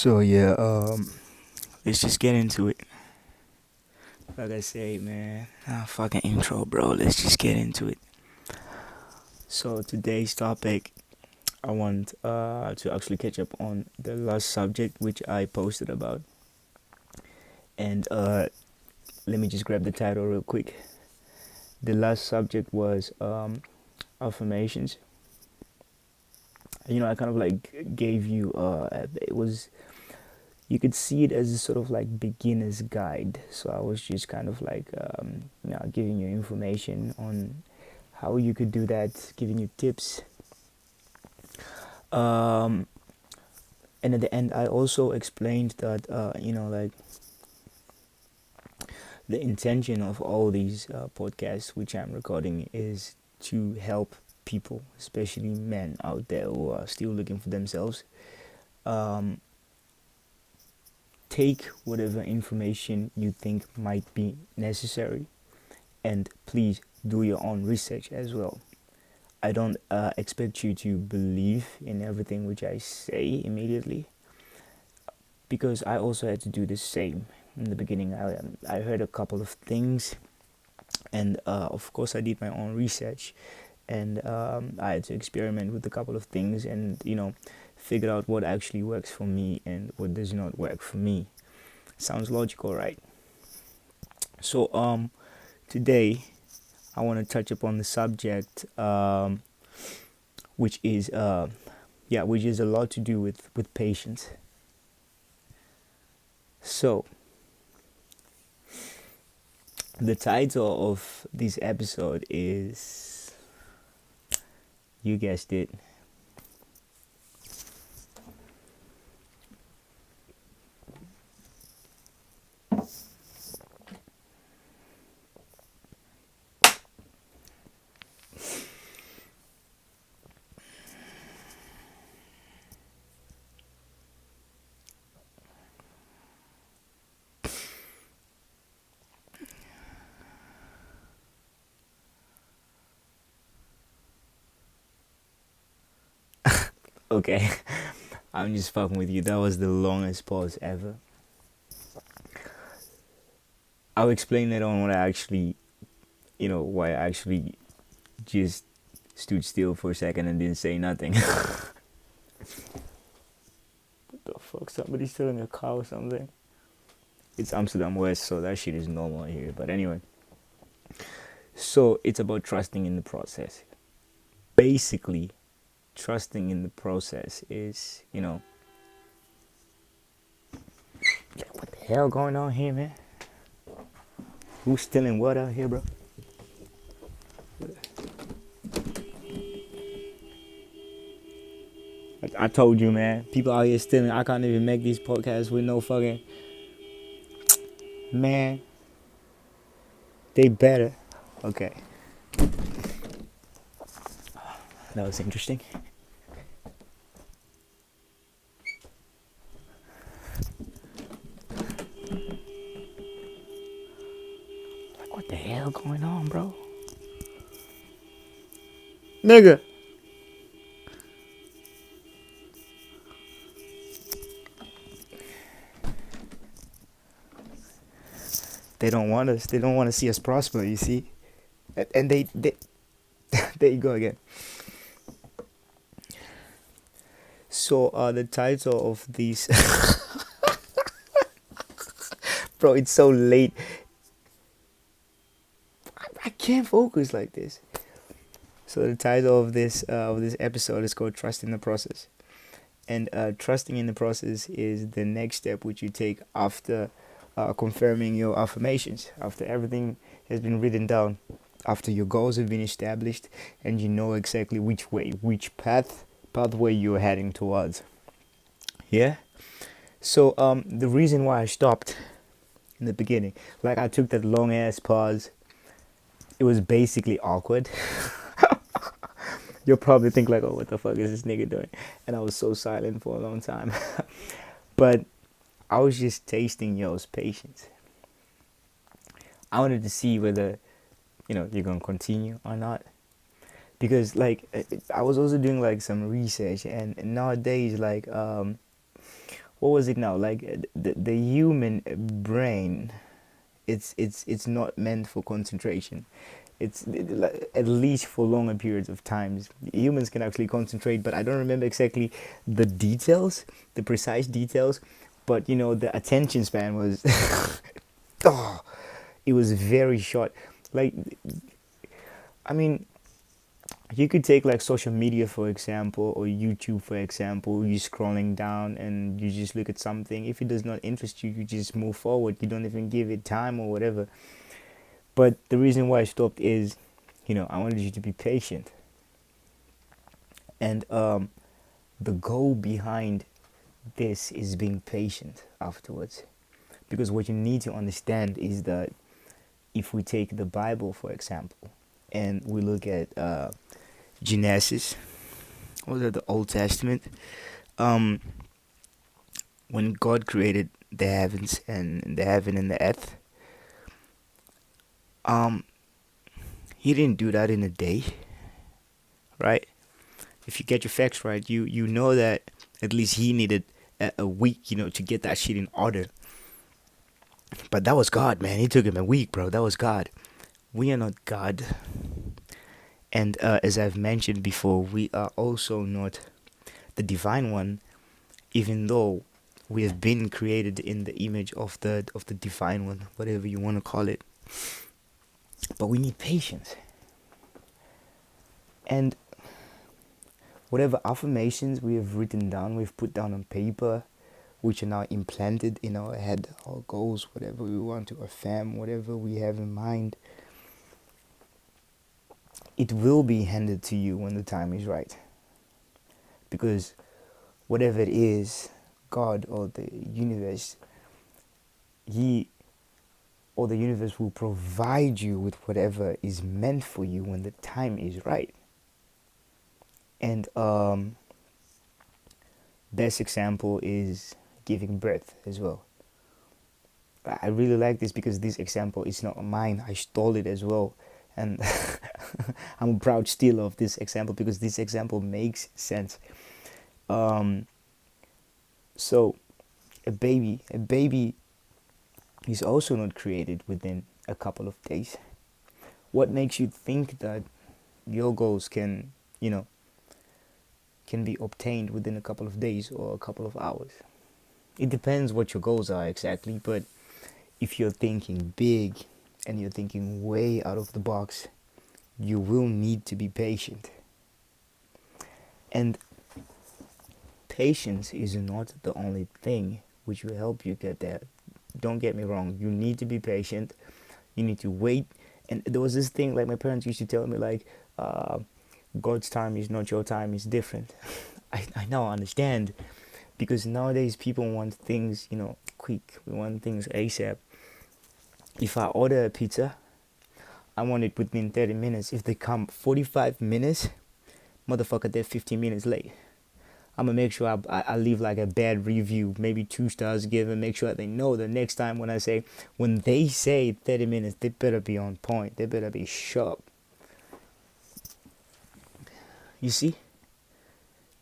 So yeah, let's just get into it. Like I say, man, fucking intro, bro. Let's just get into it. So today's topic, I want to actually catch up on the last subject which I posted about, and let me just grab the title real quick. The last subject was affirmations. I kind of like gave you it was, you could see it as a sort of like beginner's guide. So I was just kind of like giving you information on how you could do that, giving you tips. Um, and at the end, I also explained that like the intention of all these podcasts which I'm recording is to help people, especially men out there who are still looking for themselves. Um, Take whatever information you think might be necessary, and please do your own research as well. I don't expect you to believe in everything which I say immediately, because I also had to do the same in the beginning. I heard a couple of things, and of course I did my own research, and I had to experiment with a couple of things, and figure out what actually works for me and what does not work for me. Sounds logical, right? So today I want to touch upon the subject, which is which is a lot to do with patience. So the title of this episode is, you guessed it, okay. I'm just fucking with you. That was the longest pause ever. I'll explain later on what I actually, why I actually just stood still for a second and didn't say nothing. What the fuck? Somebody's still in a car or something? It's Amsterdam West, so that shit is normal here. But anyway, so it's about trusting in the process. Basically, trusting in the process is, what the hell going on here, man? Who's stealing what out here, bro? I told you, man. People out here stealing. I can't even make these podcasts with no fucking. Man, they better. Okay. That was interesting. Like, what the hell going on, bro? Nigga. They don't want us. They don't want to see us prosper, you see? And they there you go again. So the title of these bro, it's so late. I can't focus like this. So the title of this episode is called "Trust in the Process," and trusting in the process is the next step which you take after confirming your affirmations, after everything has been written down, after your goals have been established, and you know exactly which pathway you're heading towards. Yeah. So the reason why I stopped in the beginning, like I took that long ass pause, it was basically awkward. You'll probably think like, oh, what the fuck is this nigga doing? And I was so silent for a long time. But I was just tasting y'all's patience. I wanted to see whether, you're gonna continue or not. Because like I was also doing like some research, and nowadays like what was it now? Like the human brain, it's not meant for concentration. Like, at least for longer periods of times. Humans can actually concentrate, but I don't remember exactly the details, the precise details. But you know, the attention span was, oh, it was very short. Like, I mean, you could take like social media for example, or YouTube for example. You're scrolling down and you just look at something. If it does not interest you, you just move forward. You don't even give it time or whatever. But the reason why I stopped is, you know, I wanted you to be patient. And the goal behind this is being patient afterwards. Because what you need to understand is that if we take the Bible, for example, and we look at Genesis, or the Old Testament, um, when God created the heavens and the heaven and the earth, um, He didn't do that in a day, right? If you get your facts right, you know that at least He needed a week, you know, to get that shit in order. But that was God, man. He took him a week, bro. That was God. We are not God. And as I've mentioned before, we are also not the divine one, even though we have been created in the image of the divine one, whatever you want to call it. But we need patience. And whatever affirmations we have written down, we've put down on paper, which are now implanted in our head, our goals, whatever we want to affirm, whatever we have in mind, it will be handed to you when the time is right. Because whatever it is, God or the universe, the universe will provide you with whatever is meant for you when the time is right. And best example is giving birth as well. I really like this because this example is not mine. I stole it as well. And I'm a proud stealer of this example because this example makes sense. So a baby is also not created within a couple of days. What makes you think that your goals can be obtained within a couple of days or a couple of hours? It depends what your goals are exactly, but if you're thinking big and you're thinking way out of the box, you will need to be patient. And patience is not the only thing which will help you get there. Don't get me wrong, you need to be patient, you need to wait. And there was this thing, like my parents used to tell me, like, God's time is not your time, it's different. I now understand, because nowadays people want things, quick. We want things ASAP. If I order a pizza, I want it within 30 minutes. If they come 45 minutes, motherfucker, they're 15 minutes late. I'm going to make sure I leave like a bad review, maybe 2 stars given, make sure they know the next time when they say 30 minutes, they better be on point. They better be sharp. You see?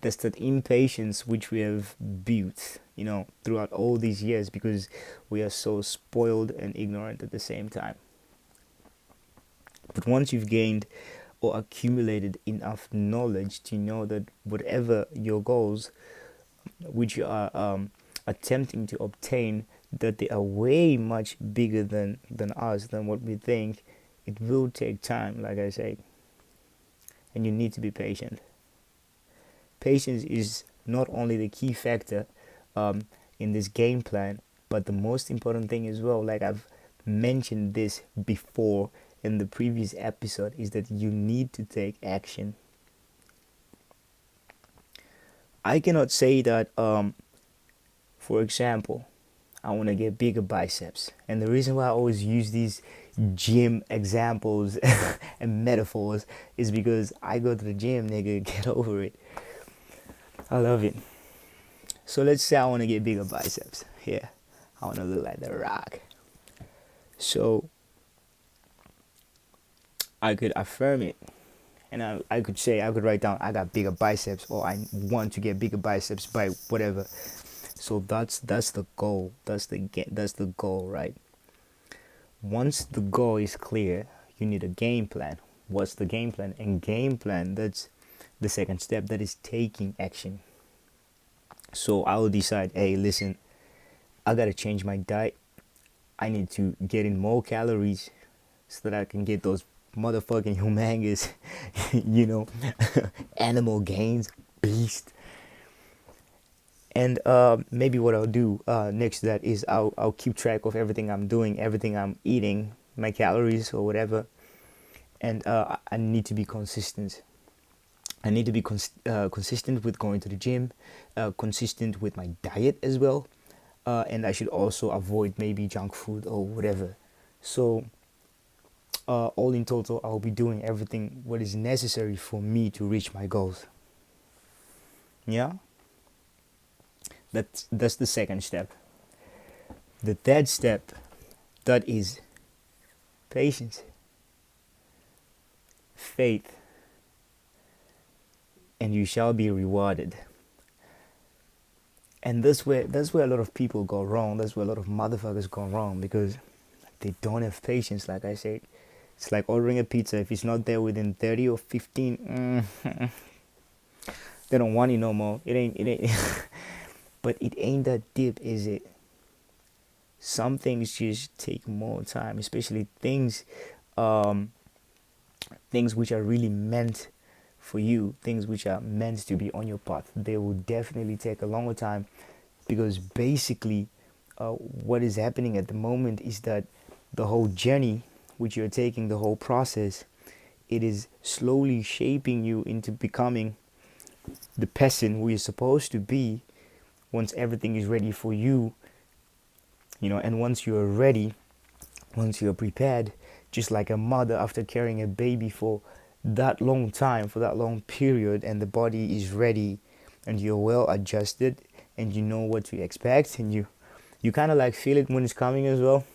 That's that impatience which we have built, throughout all these years, because we are so spoiled and ignorant at the same time. But once you've gained or accumulated enough knowledge to know that whatever your goals which you are attempting to obtain, that they are way much bigger than us, than what we think, it will take time, like I say. And you need to be patient. Patience is not only the key factor in this game plan, but the most important thing as well, like I've mentioned this before in the previous episode, is that you need to take action. I cannot say that, for example, I want to get bigger biceps. And the reason why I always use these gym examples and metaphors is because I go to the gym, nigga, get over it. I love it. So let's say I want to get bigger biceps. Yeah, I want to look like The Rock. So I could affirm it, and I could write down, I got bigger biceps, or I want to get bigger biceps by whatever. So that's the goal. That's the goal, right? Once the goal is clear, you need a game plan. What's the game plan? And game plan, that's the second step, that is taking action. So I will decide, hey, listen, I gotta change my diet. I need to get in more calories so that I can get those motherfucking humongous, you know, animal gains, beast. And maybe what I'll do next to that is I'll keep track of everything I'm doing, everything I'm eating, my calories or whatever. And I need to be consistent. I need to be consistent with going to the gym, consistent with my diet as well. And I should also avoid maybe junk food or whatever. So all in total, I'll be doing everything what is necessary for me to reach my goals. Yeah, that's the second step. The third step, that is patience, faith, and you shall be rewarded. And that's where a lot of people go wrong. That's where a lot of motherfuckers go wrong, because they don't have patience. Like I said, it's like ordering a pizza. If it's not there within 30 or 15, they don't want it no more. It ain't. But it ain't that deep, is it? Some things just take more time, especially um, things which are really meant for you, things which are meant to be on your path. They will definitely take a longer time, because basically, what is happening at the moment is that the whole journey which you're taking, the whole process, it is slowly shaping you into becoming the person who you're supposed to be once everything is ready for you, and once you're ready, once you're prepared, just like a mother after carrying a baby for that long time, for that long period, and the body is ready and you're well adjusted and you know what to expect, and you kind of like feel it when it's coming as well.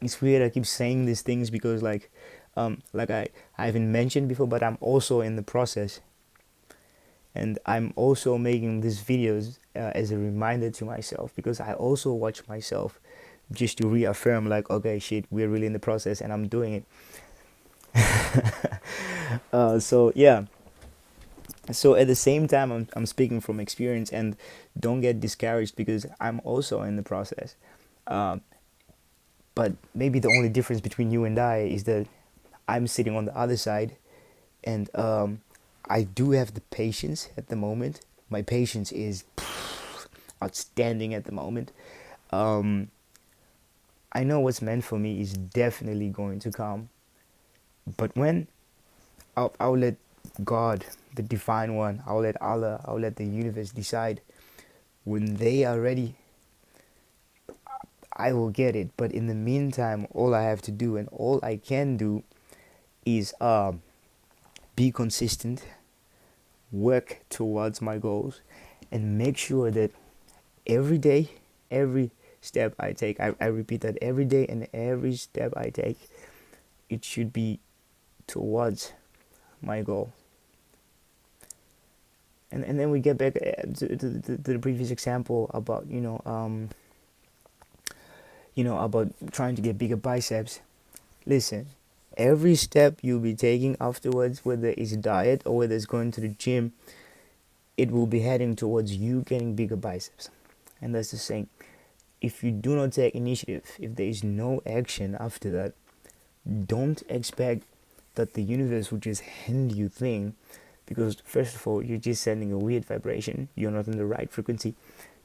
It's weird, I keep saying these things because like I haven't mentioned before, but I'm also in the process, and I'm also making these videos as a reminder to myself, because I also watch myself just to reaffirm, like, okay, shit, we're really in the process and I'm doing it. So yeah, so at the same time, I'm speaking from experience, and don't get discouraged because I'm also in the process. uh, but maybe the only difference between you and I is that I'm sitting on the other side, and I do have the patience at the moment. My patience is outstanding at the moment. um, I know what's meant for me is definitely going to come, but when I'll let God, the divine one, I'll let Allah, I'll let the universe decide. When they are ready, I will get it. But in the meantime, all I have to do and all I can do is be consistent, work towards my goals, and make sure that every day, every step I take, I repeat that, every day and every step I take, it should be towards my goal. And then we get back to the previous example about about trying to get bigger biceps. Listen, every step you'll be taking afterwards, whether it's diet or whether it's going to the gym, it will be heading towards you getting bigger biceps. And that's the same. If you do not take initiative, if there is no action after that, don't expect that the universe will just hand you thing, because first of all, you're just sending a weird vibration. You're not in the right frequency.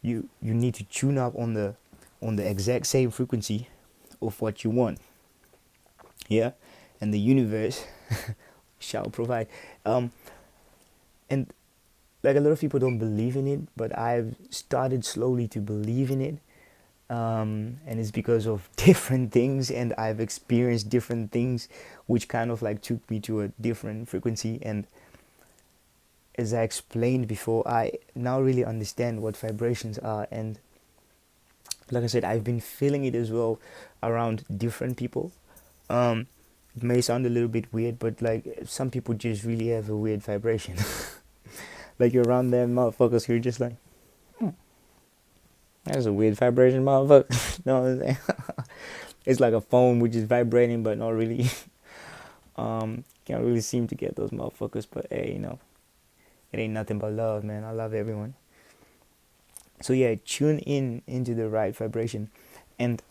You need to tune up on the exact same frequency of what you want. Yeah, and the universe shall provide. And like, a lot of people don't believe in it, but I've started slowly to believe in it. And it's because of different things, and I've experienced different things which kind of like took me to a different frequency. And as I explained before, I now really understand what vibrations are. And like I said, I've been feeling it as well around different people. It may sound a little bit weird, but like, some people just really have a weird vibration. Like, you're around them motherfuckers, you're just like, That's a weird vibration, motherfucker. No, what I'm saying? It's like a phone which is vibrating, but not really. Can't really seem to get those motherfuckers. But hey, it ain't nothing but love, man. I love everyone. So yeah, tune in into the right vibration, and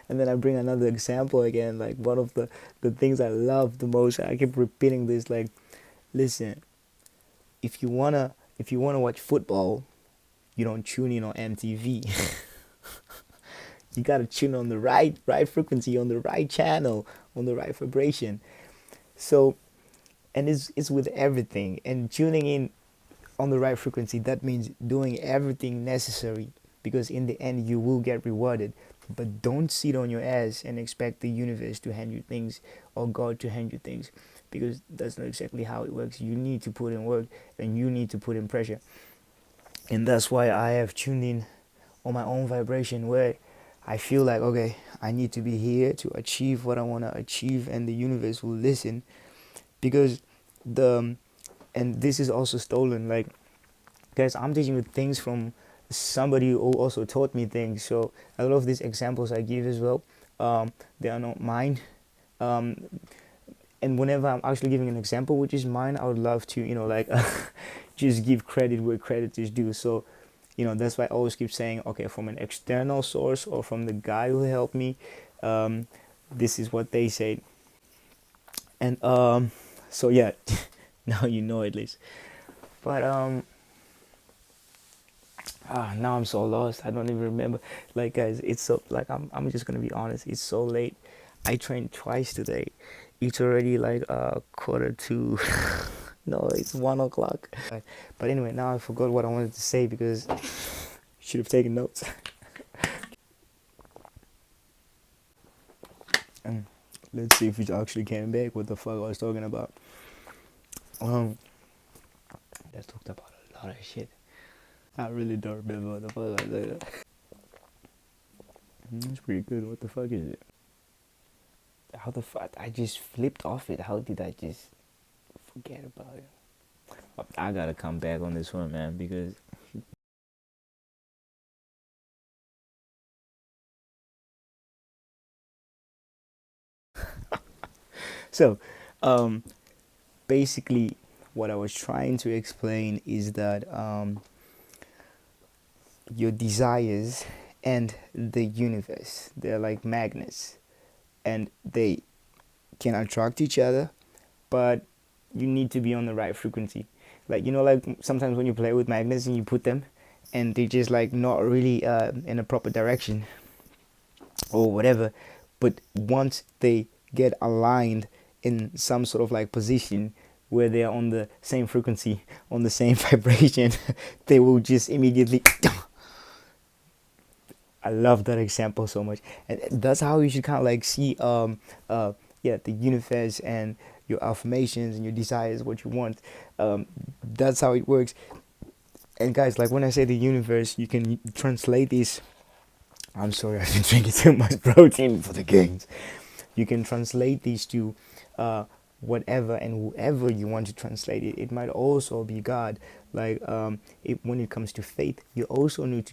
and then I bring another example again. Like one of the things I love the most. I keep repeating this. Like, listen, if you wanna watch football, you don't tune in on MTV. You gotta tune on the right frequency, on the right channel, on the right vibration. So, and it's with everything, and tuning in on the right frequency, that means doing everything necessary, because in the end you will get rewarded. But don't sit on your ass and expect the universe to hand you things, or God to hand you things, because that's not exactly how it works. You need to put in work, and you need to put in pressure. And that's why I have tuned in on my own vibration, where I feel like, okay, I need to be here to achieve what I want to achieve, and the universe will listen. Because the and this is also stolen, like, guys, I'm teaching you things from somebody who also taught me things. So a lot of these examples I give as well, they are not mine. um, and whenever I'm actually giving an example which is mine, I would love to, like, just give credit where credit is due. So, that's why I always keep saying, okay, from an external source or from the guy who helped me, um, this is what they say. And so yeah, now you know at least. But now I'm so lost. I don't even remember. Like, guys, it's so, like, I'm just gonna be honest. It's so late. I trained twice today. It's already like quarter to. No, it's 1 o'clock. But anyway, now I forgot what I wanted to say, because I should have taken notes. Let's see if it actually came back. What the fuck I was talking about? Um, let's talk about a lot of shit. I really don't remember what the fuck I said. That's pretty good. What the fuck is it? How the fuck? I just flipped off it. How did I just forget about it? I gotta come back on this one, man, because so, um, basically, what I was trying to explain is that your desires and the universe, they're like magnets, and they can attract each other, but you need to be on the right frequency. Like, like sometimes when you play with magnets and you put them, and they just like not really in a proper direction or whatever, but once they get aligned in some sort of like position where they're on the same frequency, on the same vibration, they will just immediately. I love that example so much, and that's how you should kind of like see yeah, the universe and your affirmations and your desires, what you want. That's how it works. And guys, like when I say the universe, you can translate this. I'm sorry, I've been drinking too much protein for the gains. You can translate these to whatever and whoever you want to translate it. It might also be God. Like when it comes to faith, you also need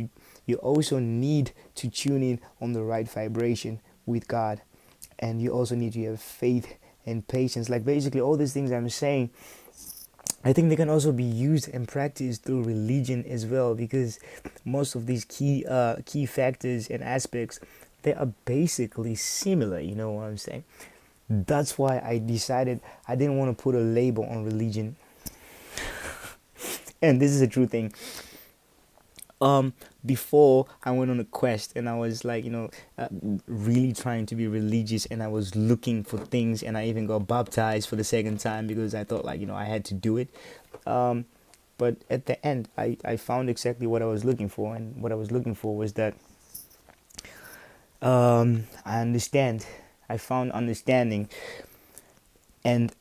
to tune in on the right vibration with God, and you also need to have faith and patience. Like basically all these things I'm saying, I think they can also be used and practiced through religion as well, because most of these key factors and aspects, they are basically similar. You know what I'm saying? That's why I decided I didn't want to put a label on religion. And this is a true thing. Before I went on a quest, and I was like, really trying to be religious, and I was looking for things, and I even got baptized for the second time because I thought, like, I had to do it. But at the end, I found exactly what I was looking for, and what I was looking for was that I understand. I found understanding, and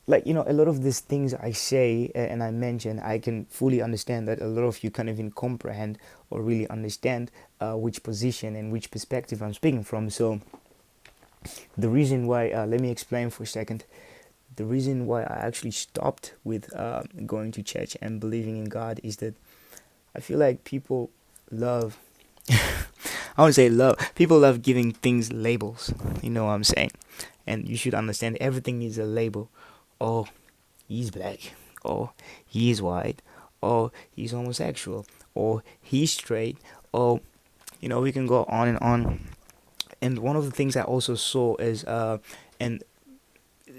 like, a lot of these things I say and I mention, I can fully understand that a lot of you can't even comprehend or really understand which position and which perspective I'm speaking from. So the reason why, let me explain for a second. The reason why I actually stopped with going to church and believing in God is that I feel like people love I wouldn't say love. People love giving things labels. You know what I'm saying? And you should understand everything is a label. Oh, he's black. Oh, he's white. Oh, he's homosexual. Or he's straight. Oh, we can go on and on. And one of the things I also saw is and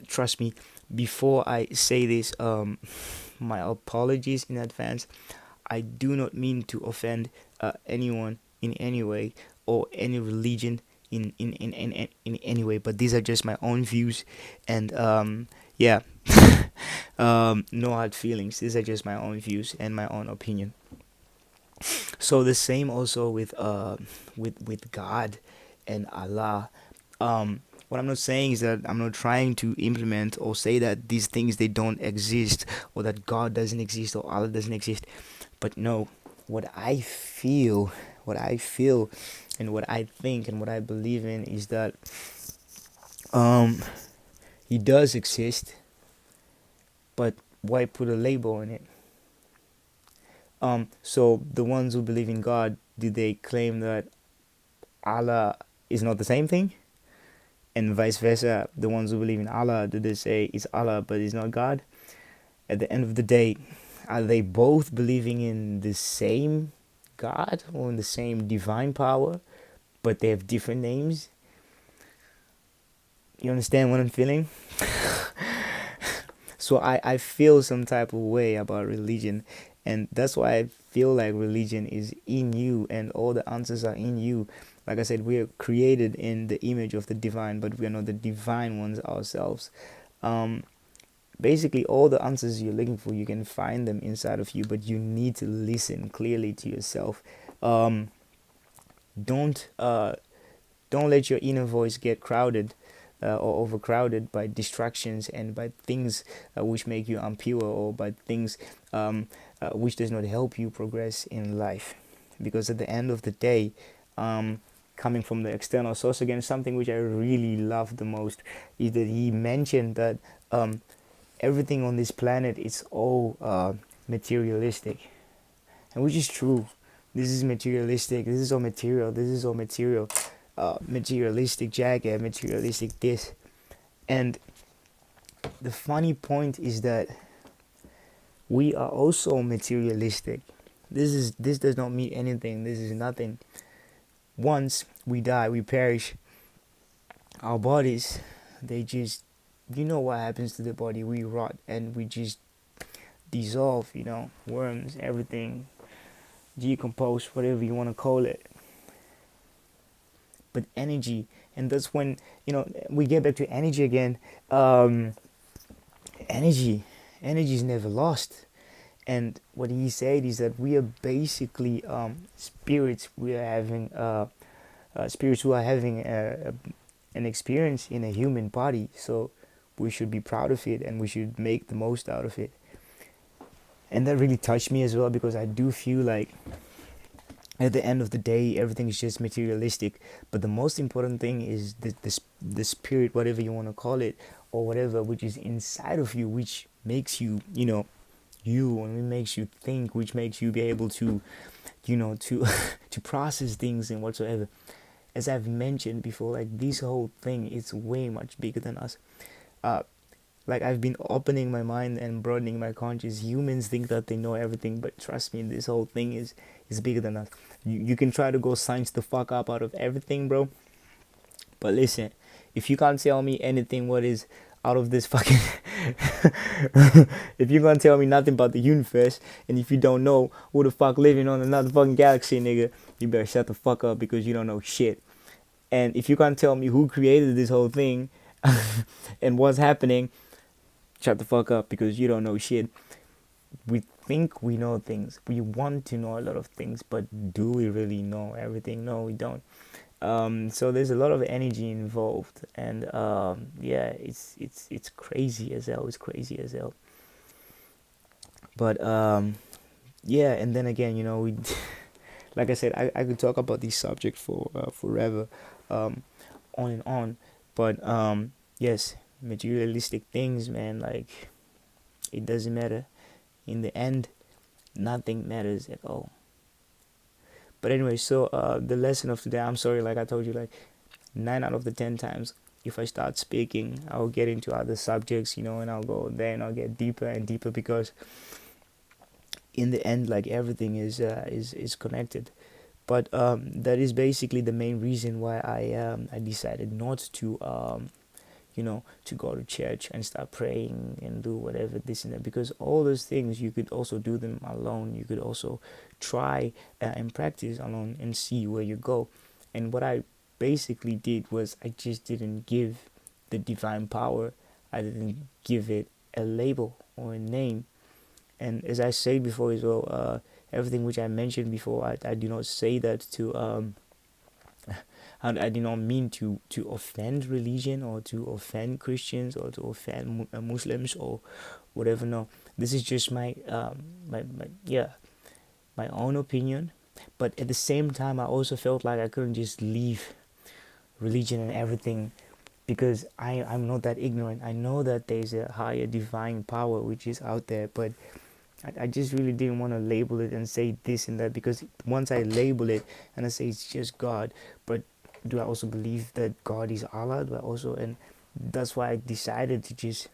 trust me, before I say this, my apologies in advance. I do not mean to offend anyone in any way, or any religion in any way, but these are just my own views. And yeah. No hard feelings. These are just my own views and my own opinion. So the same also with God and Allah. What I'm not saying is that I'm not trying to implement or say that these things they don't exist, or that God doesn't exist or Allah doesn't exist. But no, what I feel and what I think and what I believe in is that um he does exist, but why put a label on it? So the ones who believe in God, do they claim that Allah is not the same thing? And vice versa, the ones who believe in Allah, do they say it's Allah but it's not God? At the end of the day, are they both believing in the same God or in the same divine power, but they have different names? You understand what I'm feeling? So I feel some type of way about religion, and that's why I feel like religion is in you and all the answers are in you. Like I said, we are created in the image of the divine, but we are not the divine ones ourselves. um Basically, all the answers you're looking for, you can find them inside of you, but you need to listen clearly to yourself. um don't don't let your inner voice get crowded or overcrowded by distractions and by things which make you impure, or by things which does not help you progress in life. Because at the end of the day, coming from the external source again, something which I really love the most is that he mentioned that everything on this planet is all materialistic, and which is true. This is materialistic. This is all material. This is all material. Materialistic jacket, materialistic this. And the funny point is that we are also materialistic. This does not mean anything. This is nothing. Once we die, we perish. Our bodies, they just, what happens to the body? We rot and we just dissolve. Worms, everything, decompose, whatever you want to call it. But energy, and that's when we get back to energy again. Energy is never lost. And what he said is that we are basically spirits. We are having spirits who are having an experience in a human body. So we should be proud of it and we should make the most out of it. And that really touched me as well, because I do feel like at the end of the day, everything is just materialistic. But the most important thing is the spirit, whatever you want to call it, or whatever which is inside of you, which makes you, you, and it makes you think, which makes you be able to, to to process things and whatsoever. As I've mentioned before, like, this whole thing is way much bigger than us. Like, I've been opening my mind and broadening my conscious. Humans think that they know everything, but trust me, this whole thing is bigger than us. You can try to go science the fuck up out of everything, bro. But listen, if you can't tell me anything what is out of this fucking if you can't tell me nothing about the universe, and if you don't know who the fuck living on another fucking galaxy, nigga, you better shut the fuck up, because you don't know shit. And if you can't tell me who created this whole thing and what's happening, shut the fuck up, because you don't know shit. We think we know things. We want to know a lot of things, but do we really know everything? No, we don't. So there's a lot of energy involved, and yeah, it's crazy as hell. It's crazy as hell. But yeah, and then again, we, like I said, I could talk about this subject for forever, on and on. But yes, materialistic things, man. Like, it doesn't matter. In the end, nothing matters at all. But anyway, so the lesson of today, I'm sorry, like I told you, like 9 out of the 10 times, if I start speaking, I'll get into other subjects, and I'll go there and I'll get deeper and deeper, because in the end, like everything is connected. But that is basically the main reason why I decided not to to go to church and start praying and do whatever this and that, because all those things you could also do them alone. You could also try and practice alone and see where you go. And what I basically did was I just didn't give the divine power, I didn't give it a label or a name. And as I said before as well, everything which I mentioned before, I do not say that to I do not mean to offend religion or to offend Christians or to offend Muslims or whatever. No, this is just my own opinion. But at the same time, I also felt like I couldn't just leave religion and everything, because I'm not that ignorant. I know that there's a higher divine power which is out there, but I just really didn't want to label it and say this and that, because once I label it and I say it's just God, but do I also believe that God is Allah? Do I also, and that's why I decided to just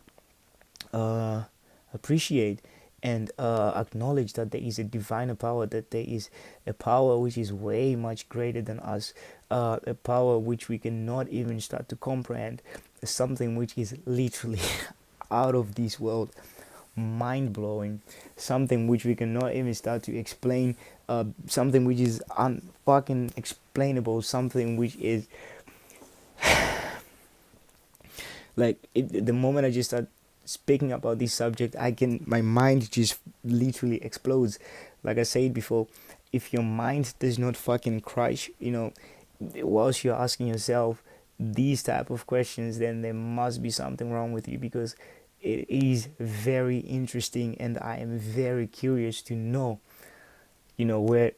appreciate and acknowledge that there is a divine power, that there is a power which is way much greater than us, a power which we cannot even start to comprehend, something which is literally out of this world, mind-blowing, something which we cannot even start to explain, something which is unfucking explainable, something which is like the moment I just start speaking about this subject, my mind just literally explodes. Like I said before, if your mind does not fucking crush, whilst you're asking yourself these type of questions, then there must be something wrong with you, because it is very interesting, and I am very curious to know, where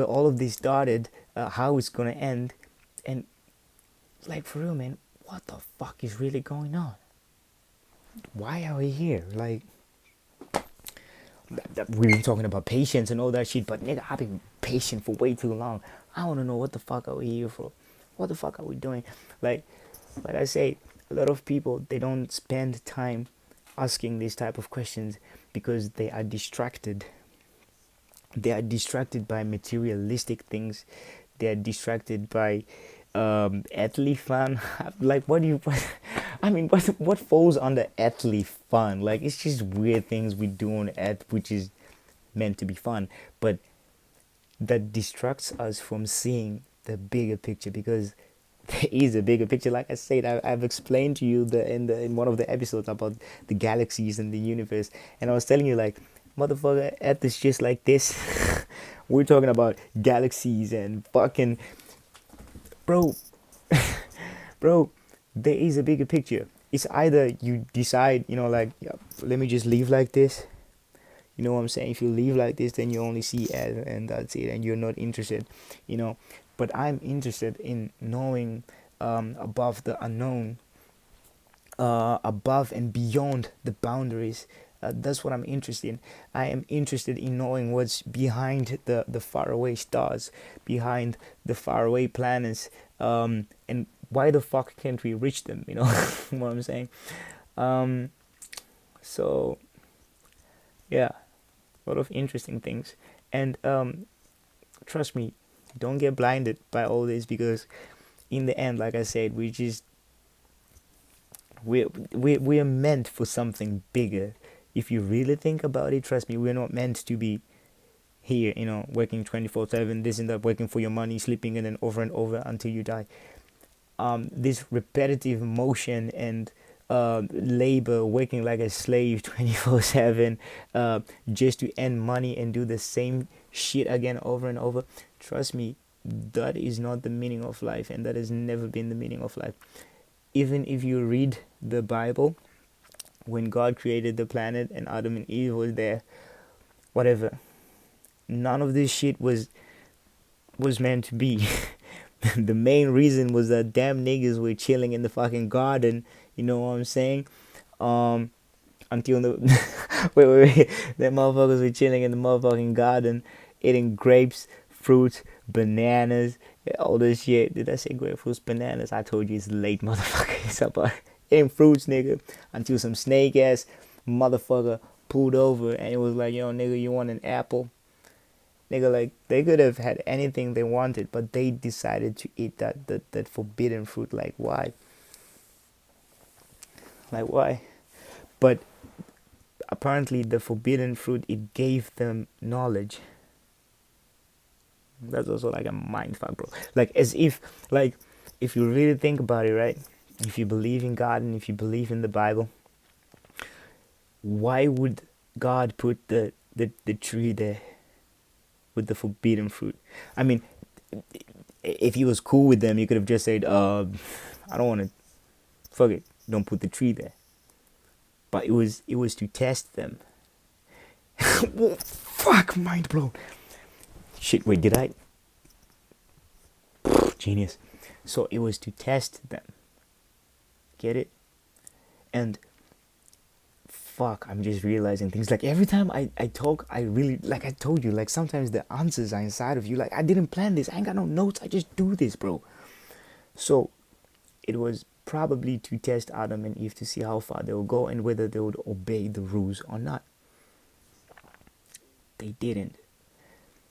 all of this started, how it's gonna end, and like, for real, man, what the fuck is really going on? Why are we here? Like, we were talking about patience and all that shit, but nigga, I've been patient for way too long. I want to know, what the fuck are we here for? What the fuck are we doing? Like I say, a lot of people, they don't spend time asking these type of questions because they are distracted. They are distracted by materialistic things. They are distracted by earthly fun. Like, what falls under earthly fun? Like, it's just weird things we do on earth which is meant to be fun, but that distracts us from seeing the bigger picture, because there is a bigger picture. Like I said, I've explained to you in one of the episodes about the galaxies and the universe, and I was telling you, like, motherfucker, earth is just like this. We're talking about galaxies and fucking bro. Bro, there is a bigger picture. It's either you decide, like, yeah, let me just leave like this. You know what I'm saying? If you leave like this, then you only see air and that's it, and you're not interested, But I'm interested in knowing above the unknown, above and beyond the boundaries. That's what I'm interested in. I am interested in knowing what's behind the faraway stars, behind the faraway planets, and why the fuck can't we reach them? You know what I'm saying? So yeah, a lot of interesting things, and trust me, don't get blinded by all this, because in the end, like I said, we're meant for something bigger. If you really think about it, trust me, we're not meant to be here, working 24/7, this and that, working for your money, sleeping and over until you die. This repetitive motion and labor, working like a slave 24/7, just to earn money and do the same shit again over and over. Trust me, that is not the meaning of life, and that has never been the meaning of life. Even if you read the Bible, when God created the planet and Adam and Eve was there, whatever, none of this shit was meant to be. The main reason was that damn niggas were chilling in the fucking garden. You know what I'm saying? Until the wait, the motherfuckers were chilling in the motherfucking garden, eating grapes grapefruits, bananas, all this shit. Did I say grapefruits, bananas? I told you it's late, motherfucker. It's about eating fruits, nigga. Until some snake ass motherfucker pulled over and it was like, yo, nigga, you want an apple? Nigga, like, they could have had anything they wanted, but they decided to eat that forbidden fruit. Like, why? Like, why? But apparently the forbidden fruit, it gave them knowledge. That's also like a mind fuck, bro. Like, as if, like, if you really think about it, right? If you believe in God and if you believe in the Bible, why would God put the tree there with the forbidden fruit? I mean, if he was cool with them, he could have just said, I don't want to, fuck it, don't put the tree there. But it was to test them. Whoa, fuck, mind blown. Shit, wait, did I? Genius. So it was to test them. Get it? And fuck, I'm just realizing things. Like, every time I talk, I really, like I told you, like, sometimes the answers are inside of you. Like, I didn't plan this. I ain't got no notes. I just do this, bro. So it was probably to test Adam and Eve to see how far they would go and whether they would obey the rules or not. They didn't.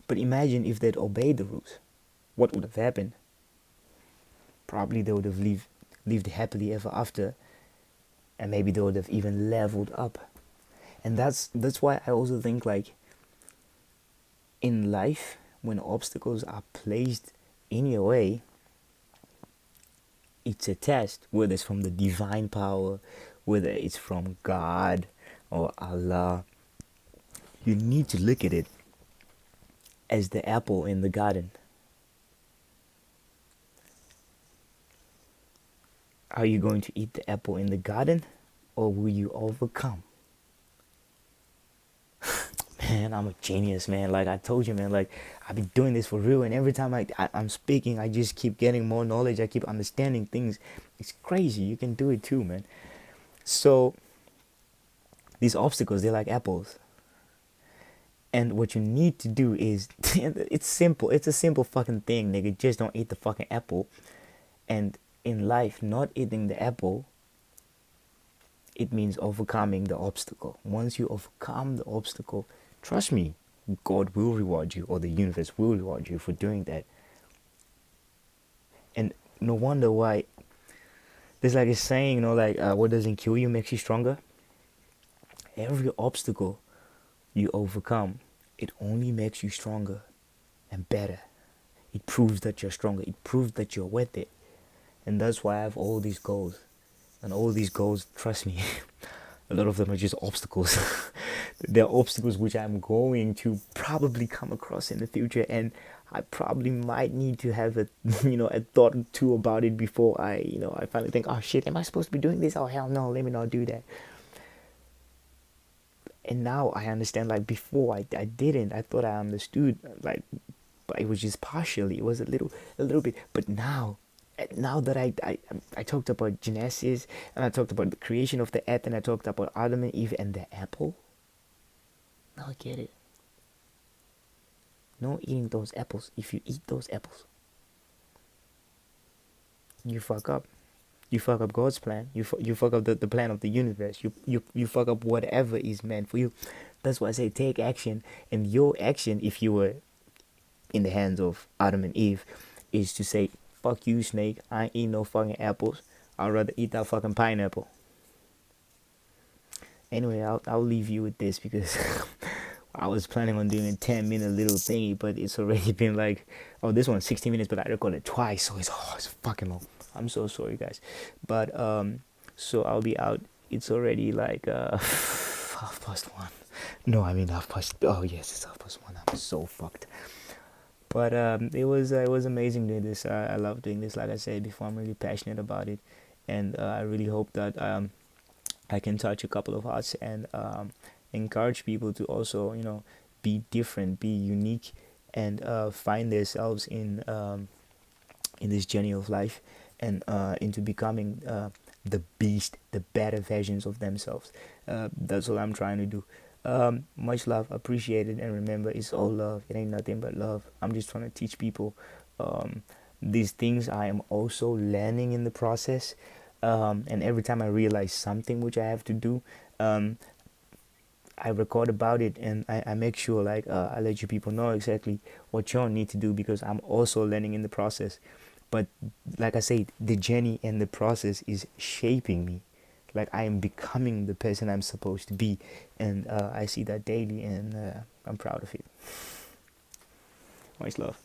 But imagine if they'd obeyed the rules. What would have happened? Probably they would have lived happily ever after, and maybe they would have even leveled up. And that's why I also think, like, in life, when obstacles are placed in your way, it's a test, whether it's from the divine power, whether it's from God or Allah. You need to look at it as the apple in the garden. Are you going to eat the apple in the garden, or will you overcome? Man, I'm a genius, man. Like I told you, man, like I've been doing this for real, and every time I'm speaking, I just keep getting more knowledge. I keep understanding things. It's crazy. You can do it too, man. So these obstacles, they're like apples. And what you need to do is, it's simple. It's a simple fucking thing, nigga. Just don't eat the fucking apple. And in life, not eating the apple, it means overcoming the obstacle. Once you overcome the obstacle, trust me, God will reward you, or the universe will reward you for doing that. And no wonder why there's like a saying, like what doesn't kill you makes you stronger. Every obstacle you overcome, it only makes you stronger and better. It proves that you're stronger. It proves that you're worth it. And that's why I have all these goals. And all these goals, trust me, a lot of them are just obstacles. They're obstacles which I'm going to probably come across in the future, and I probably might need to have a thought or two about it before I finally think, oh shit, am I supposed to be doing this? Oh hell no, let me not do that. And now I understand. Like before, I didn't. I thought I understood, like, but it was just partially. It was a little bit. But now that I talked about Genesis, and I talked about the creation of the earth, and I talked about Adam and Eve and the apple. Now I get it. No eating those apples. If you eat those apples, you fuck up. You fuck up God's plan. You fuck up the plan of the universe. You fuck up whatever is meant for you. That's why I say take action. And your action, if you were in the hands of Adam and Eve, is to say, fuck you, snake. I ain't eating no fucking apples. I'd rather eat that fucking pineapple. Anyway, I'll leave you with this, because I was planning on doing a 10-minute little thingy, but it's already been like, oh, this one's 16 minutes, but I recorded twice, so it's fucking long. I'm so sorry, guys. But so I'll be out. It's already like 1:30. No, I mean 1:30. Oh yes, it's 1:30. I'm so fucked. But it was amazing doing this. I love doing this. Like I said before, I'm really passionate about it, and I really hope that I can touch a couple of hearts and encourage people to also be different, be unique, and find themselves in this journey of life, and into becoming the better versions of themselves. That's what I'm trying to do. Much love, appreciated, and remember, it's all love. It ain't nothing but love. I'm just trying to teach people these things. I am also learning in the process, and every time I realize something which I have to do, I record about it, and I make sure, like, I let you people know exactly what y'all need to do, because I'm also learning in the process. But like I said, the journey and the process is shaping me. Like, I am becoming the person I'm supposed to be, and I see that daily, and I'm proud of it. Much love.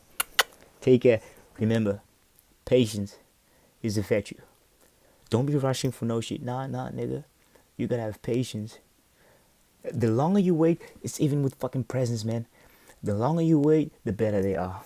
Take care. Remember, patience is the virtue. Don't be rushing for no shit. Nah, nigga. You gotta have patience. The longer you wait, it's even with fucking presents, man. The longer you wait, the better they are.